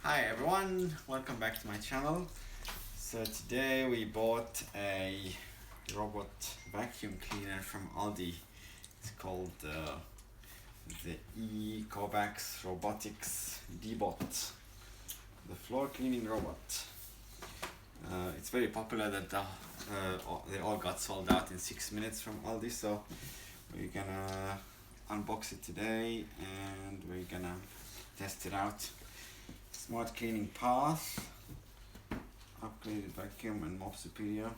Hi everyone, welcome back to my channel. So today we bought a robot vacuum cleaner from Aldi. It's called the ECOVACS Robotics DEEBOT, the floor cleaning robot. It's very popular that they all got sold out in 6 minutes from Aldi, so we're gonna unbox it today and we're gonna test it out. Smart cleaning path, upgraded vacuum and mop superior,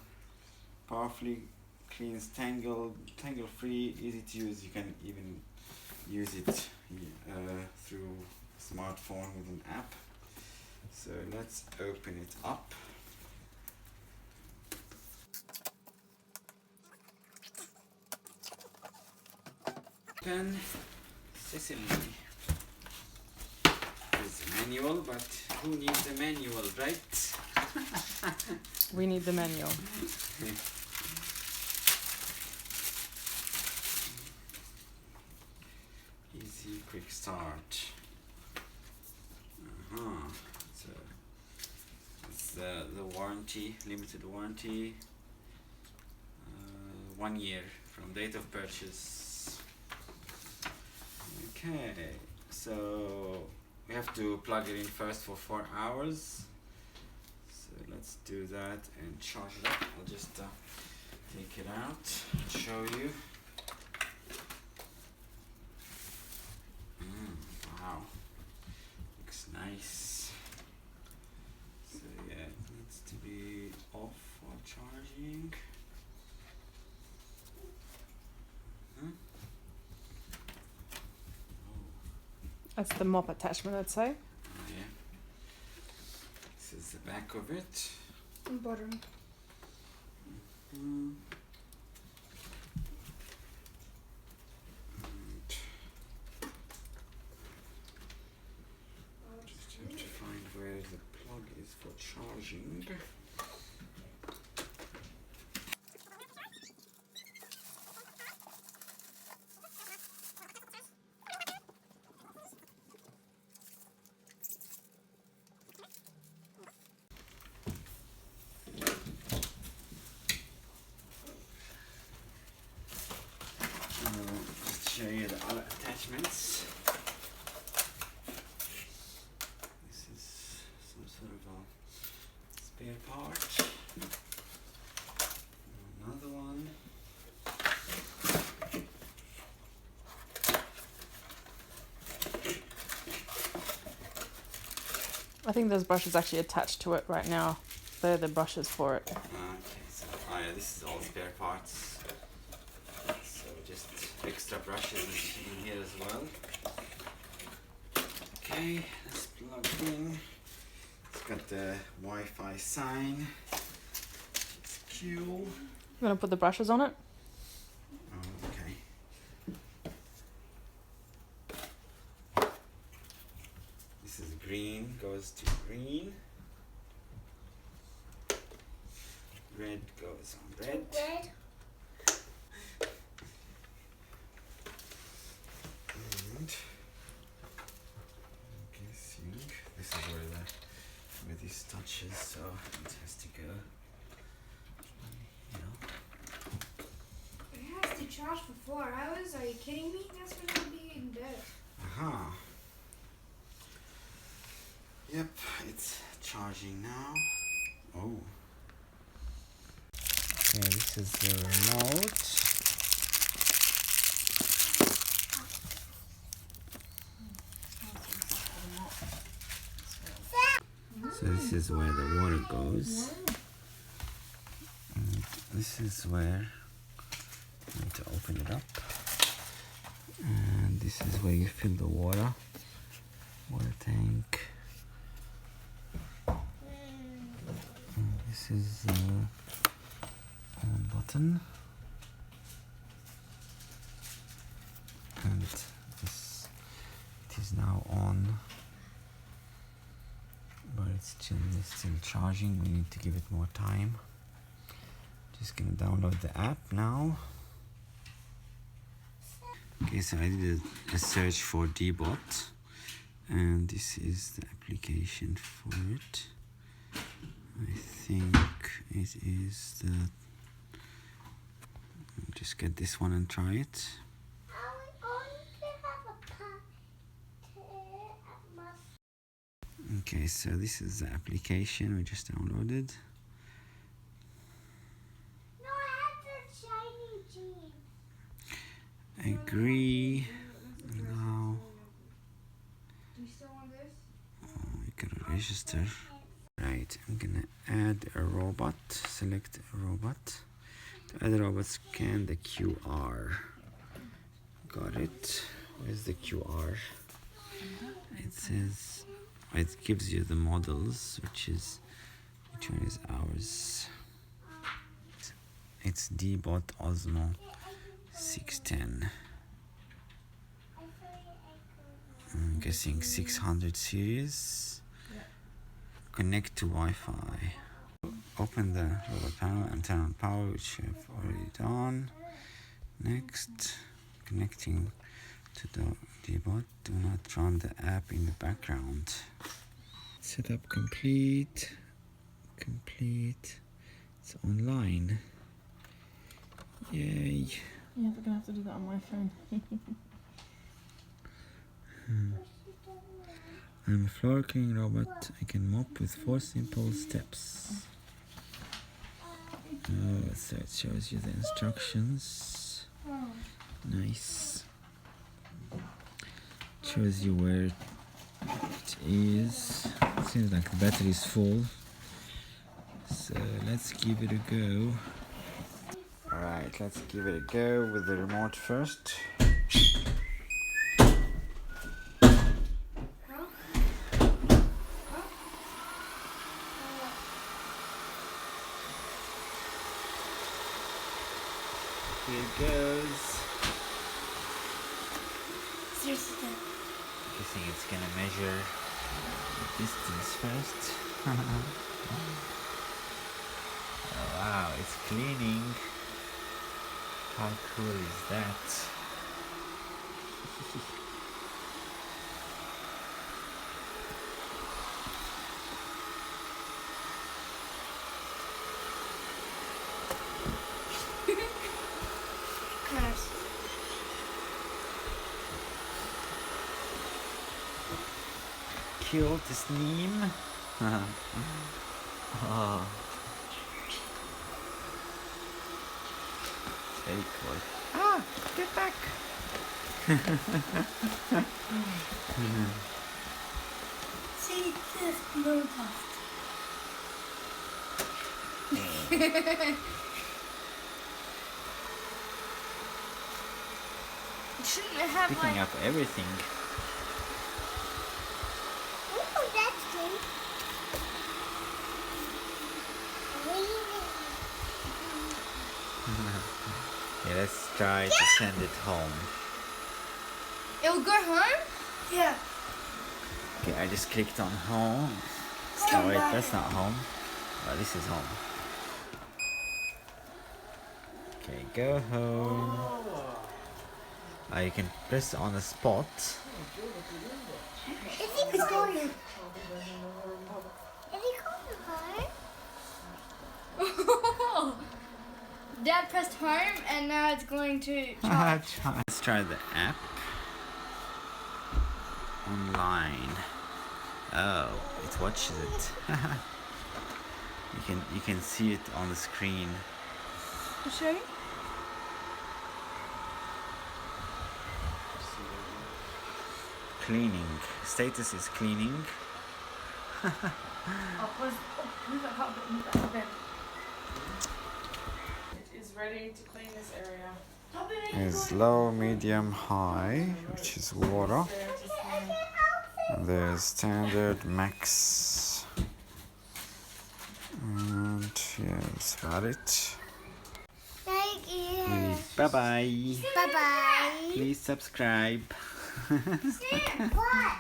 powerfully cleans tangle free, easy to use. You can even use it through smartphone with an app. So let's open it up. Pen, Cecily. It's a manual, but who needs a manual, right? We need the manual. Easy, quick start. So it's the warranty, limited warranty. 1 year from date of purchase. Okay, so we have to plug it in first for 4 hours. So let's do that and charge it up. I'll just take it out and show you. Wow, looks nice. So yeah, it needs to be off for charging. That's the mop attachment, I'd say. Oh yeah. This is the back of it. Bottom. Just have to find where the plug is for charging. Just show you the other attachments. This is some sort of a spare part. Another one. I think there's brushes actually attached to it right now. They're the brushes for it. Okay, so yeah, this is all spare parts. So just extra brushes in here as well. Okay, let's plug in. It's got the Wi-Fi sign. It's cool. You want to put the brushes on it? Oh, okay. This is green, goes to green. Red goes on red. And I'm guessing this is where this touches, so it has to go. It has to charge for 4 hours? Are you kidding me? That's when it'll be in bed. Aha. Yep, it's charging now. Oh. Okay, this is the remote. So this is where the water goes. And this is where you need to open it up. And this is where you fill the water tank. And this is the on button. And this, it is now on, but it's still charging. We need to give it more time. Just gonna download the app now. Okay, so I did a search for DEEBOT, and this is the application. application for it. I think it is the... Just get this one and try it. Okay, so this is the application we just downloaded. No, I have the shiny jeans. Agree. Now Do you still want this? we gotta register. Right, I'm gonna add a robot. Select a robot. To add a robot, scan the QR. Got it. Where's the QR? It says, it gives you the models, which one is ours? It's DEEBOT OZMO 610. I'm guessing 600 series. Connect to Wi-Fi. Open the robot panel and turn on power, which you have already done. Next, connecting to the DEEBOT. Do not run the app in the background. Setup complete. It's online. Yay. Yeah, we're gonna have to do that on my phone. I'm a floor cleaning robot. I can mop with 4 simple steps. Oh, so it shows you the instructions. Nice. Shows you where it is. Seems like the battery is full. So let's give it a go. Alright, let's give it a go with the remote first. Here it goes. Seriously. Guessing it's gonna measure the distance first. Oh, wow, it's cleaning. How cool is that? Cars. Cute Sneam. Oh. Very cool. Ah, get back. See this blue dust. Shouldn't it have Picking like... up everything. Oh, that's good. Yeah, let's try to send it home. It'll go home? Yeah. Okay, I just clicked on home. Oh wait, that's not home. Oh, this is home. Okay, go home. You can press on the spot. Is he going? Is he going home? Dad pressed home and now it's going to charge. Let's try the app. Online. Oh, it watches it. You can see it on the screen. To show you? Cleaning. Status is cleaning. Move that part, move that part. It is ready to clean this area. There's low, medium, high, which is water. And there's standard, max. And yeah, that's about it. Thank you. Bye bye. Bye-bye. Please subscribe. What?